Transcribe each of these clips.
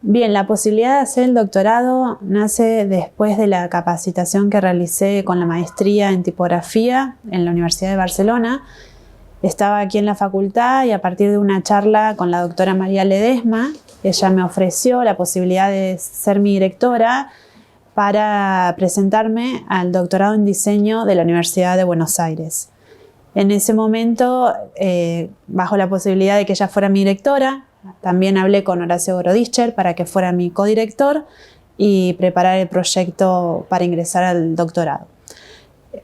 Bien, la posibilidad de hacer el doctorado nace después de la capacitación que realicé con la maestría en tipografía en la Universidad de Barcelona. Estaba aquí en la facultad y a partir de una charla con la doctora María Ledesma, ella me ofreció la posibilidad de ser mi directora para presentarme al doctorado en diseño de la Universidad de Buenos Aires. En ese momento, bajo la posibilidad de que ella fuera mi directora, también hablé con Horacio Gorodischer para que fuera mi codirector y preparar el proyecto para ingresar al doctorado.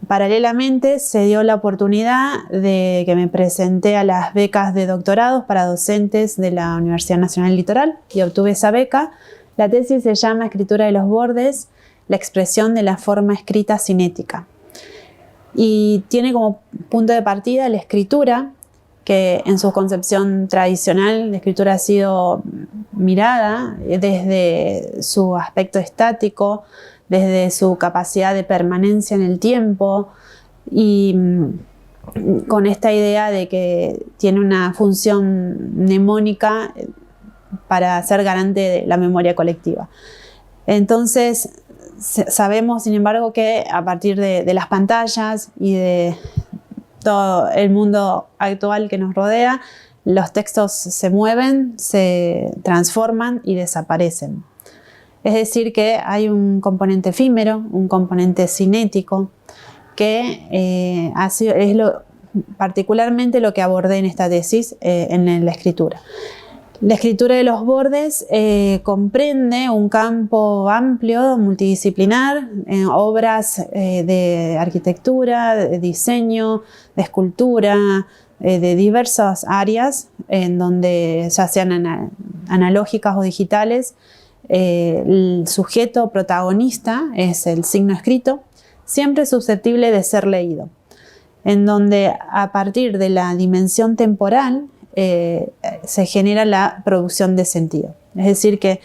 Paralelamente se dio la oportunidad de que me presenté a las becas de doctorados para docentes de la Universidad Nacional Litoral y obtuve esa beca. La tesis se llama Escritura de los bordes, la expresión de la forma escrita cinética. Y tiene como punto de partida la escritura, que en su concepción tradicional la escritura ha sido mirada desde su aspecto estático, desde su capacidad de permanencia en el tiempo y con esta idea de que tiene una función mnemónica para ser garante de la memoria colectiva. Entonces, sabemos, sin embargo, que a partir de las pantallas y de todo el mundo actual que nos rodea, los textos se mueven, se transforman y desaparecen. Es decir, que hay un componente efímero, un componente cinético, que es particularmente lo que abordé en esta tesis en la escritura. La escritura de los bordes comprende un campo amplio, multidisciplinar, obras de arquitectura, de diseño, de escultura, de diversas áreas, en donde ya sean analógicas o digitales, el sujeto protagonista es el signo escrito, siempre susceptible de ser leído, en donde a partir de la dimensión temporal se genera la producción de sentido. Es decir que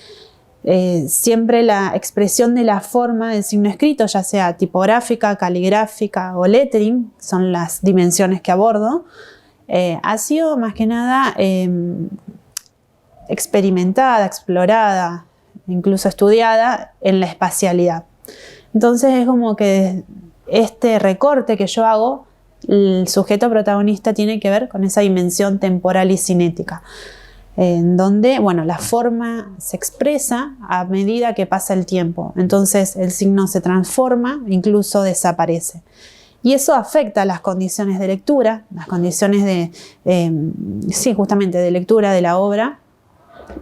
siempre la expresión de la forma del signo escrito, ya sea tipográfica, caligráfica o lettering, son las dimensiones que abordo, ha sido más que nada experimentada, explorada, incluso estudiada en la espacialidad. Entonces es como que este recorte que yo hago, el sujeto protagonista tiene que ver con esa dimensión temporal y cinética, en donde, bueno, la forma se expresa a medida que pasa el tiempo. Entonces el signo se transforma, incluso desaparece. Y eso afecta las condiciones de lectura, las condiciones justamente de lectura de la obra.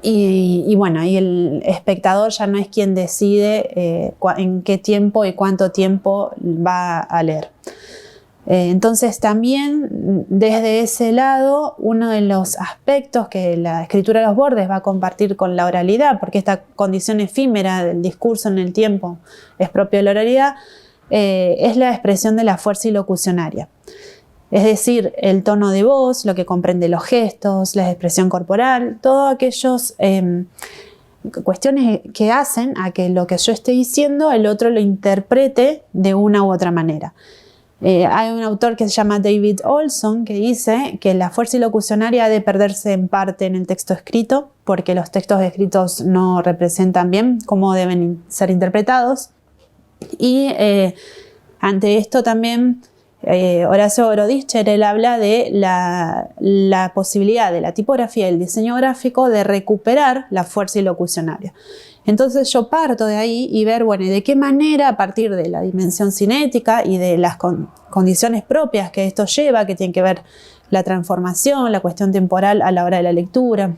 Y bueno, y el espectador ya no es quien decide en qué tiempo y cuánto tiempo va a leer. Entonces también desde ese lado, uno de los aspectos que la escritura de los bordes va a compartir con la oralidad, porque esta condición efímera del discurso en el tiempo es propio de la oralidad, es la expresión de la fuerza ilocucionaria. Es decir, el tono de voz, lo que comprende los gestos, la expresión corporal, todas aquellas cuestiones que hacen a que lo que yo esté diciendo el otro lo interprete de una u otra manera. Hay un autor que se llama David Olson que dice que la fuerza ilocucionaria ha de perderse en parte en el texto escrito porque los textos escritos no representan bien cómo deben ser interpretados. Y ante esto también Horacio Gorodischer, él habla de la posibilidad de la tipografía y el diseño gráfico de recuperar la fuerza ilocucionaria. Entonces yo parto de ahí y ver, bueno, de qué manera a partir de la dimensión cinética y de las condiciones propias que esto lleva, que tiene que ver la transformación, la cuestión temporal a la hora de la lectura,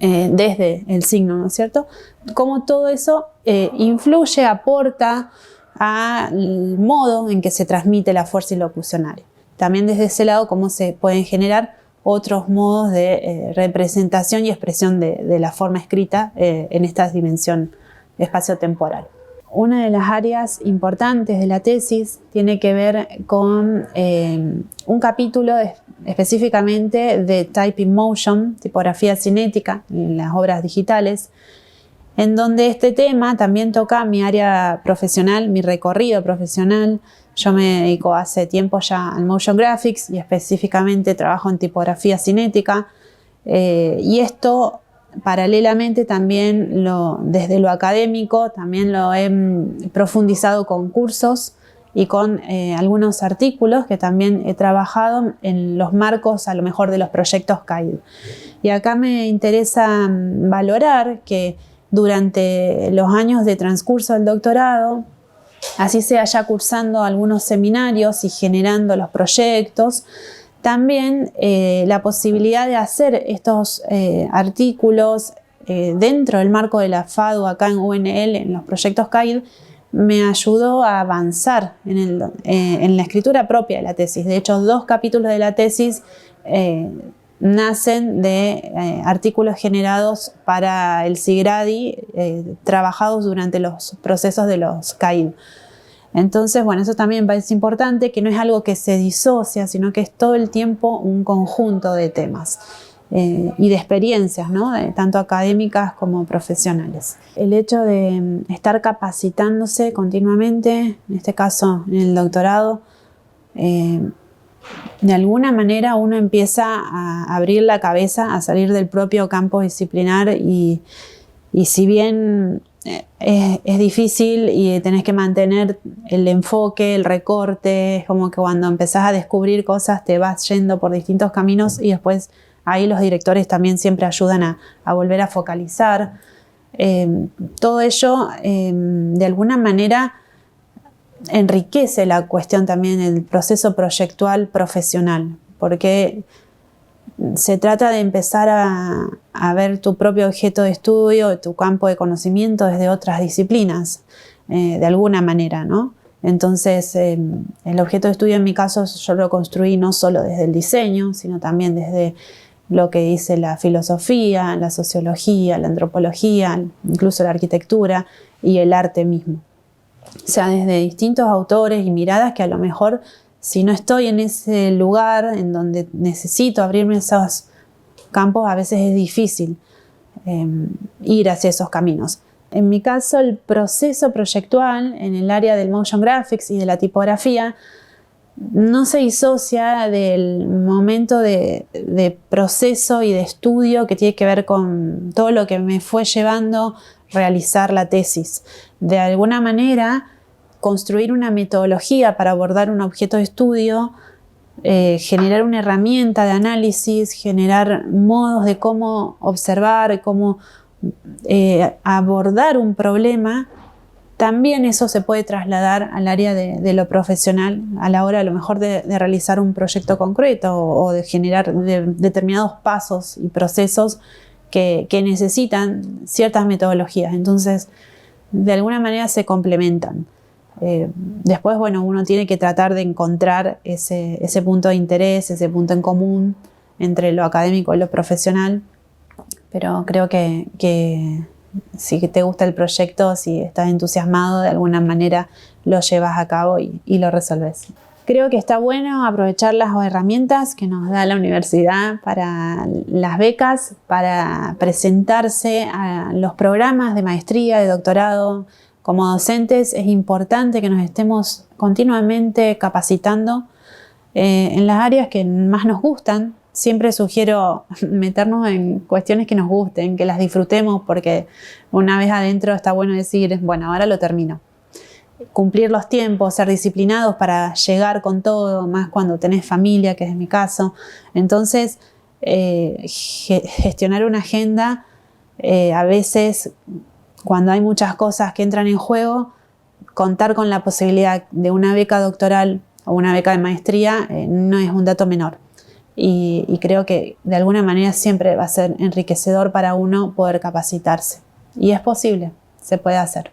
desde el signo, ¿no es cierto? Cómo todo eso influye, aporta al modo en que se transmite la fuerza ilocucionaria. También desde ese lado cómo se pueden generar otros modos de representación y expresión de la forma escrita en esta dimensión espacio-temporal. Una de las áreas importantes de la tesis tiene que ver con un capítulo específicamente de Type in Motion, tipografía cinética en las obras digitales, en donde este tema también toca mi área profesional, mi recorrido profesional. Yo me dedico hace tiempo ya al motion graphics y específicamente trabajo en tipografía cinética y esto paralelamente también desde lo académico también lo he profundizado con cursos y con algunos artículos que también he trabajado en los marcos a lo mejor de los proyectos CAID. Y acá me interesa valorar que durante los años de transcurso del doctorado, así sea ya cursando algunos seminarios y generando los proyectos, también la posibilidad de hacer estos artículos dentro del marco de la FADU acá en UNL, en los proyectos CAID, me ayudó a avanzar en la escritura propia de la tesis. De hecho, 2 capítulos de la tesis nacen de artículos generados para el SIGRADI, trabajados durante los procesos de los CAID. Entonces, bueno, eso también es importante, que no es algo que se disocia, sino que es todo el tiempo un conjunto de temas y de experiencias, ¿no? Tanto académicas como profesionales. El hecho de estar capacitándose continuamente, en este caso en el doctorado, de alguna manera uno empieza a abrir la cabeza, a salir del propio campo disciplinar y si bien es difícil y tenés que mantener el enfoque, el recorte, es como que cuando empezás a descubrir cosas te vas yendo por distintos caminos y después ahí los directores también siempre ayudan a volver a focalizar. Todo ello de alguna manera enriquece la cuestión también, el proceso proyectual profesional, porque se trata de empezar a ver tu propio objeto de estudio, tu campo de conocimiento desde otras disciplinas, de alguna manera, ¿no? Entonces, el objeto de estudio en mi caso yo lo construí no solo desde el diseño, sino también desde lo que dice la filosofía, la sociología, la antropología, incluso la arquitectura y el arte mismo. O sea, desde distintos autores y miradas que a lo mejor, si no estoy en ese lugar en donde necesito abrirme esos campos, a veces es difícil ir hacia esos caminos. En mi caso, el proceso proyectual en el área del motion graphics y de la tipografía no se disocia del momento de proceso y de estudio que tiene que ver con todo lo que me fue llevando a realizar la tesis. De alguna manera, construir una metodología para abordar un objeto de estudio, generar una herramienta de análisis, generar modos de cómo observar, cómo abordar un problema, también eso se puede trasladar al área de lo profesional a la hora a lo mejor de realizar un proyecto concreto o de generar determinados pasos y procesos que necesitan ciertas metodologías. Entonces, de alguna manera se complementan. Después, bueno, uno tiene que tratar de encontrar ese punto de interés, ese punto en común entre lo académico y lo profesional, pero creo que si te gusta el proyecto, si estás entusiasmado, de alguna manera lo llevas a cabo y lo resolves. Creo que está bueno aprovechar las herramientas que nos da la universidad para las becas, para presentarse a los programas de maestría, de doctorado. Como docentes es importante que nos estemos continuamente capacitando en las áreas que más nos gustan. Siempre sugiero meternos en cuestiones que nos gusten, que las disfrutemos, porque una vez adentro está bueno decir, bueno, ahora lo termino. Cumplir los tiempos, ser disciplinados para llegar con todo, más cuando tenés familia, que es mi caso. Entonces, gestionar una agenda, a veces, cuando hay muchas cosas que entran en juego, contar con la posibilidad de una beca doctoral o una beca de maestría no es un dato menor. Y creo que de alguna manera siempre va a ser enriquecedor para uno poder capacitarse. Y es posible, se puede hacer.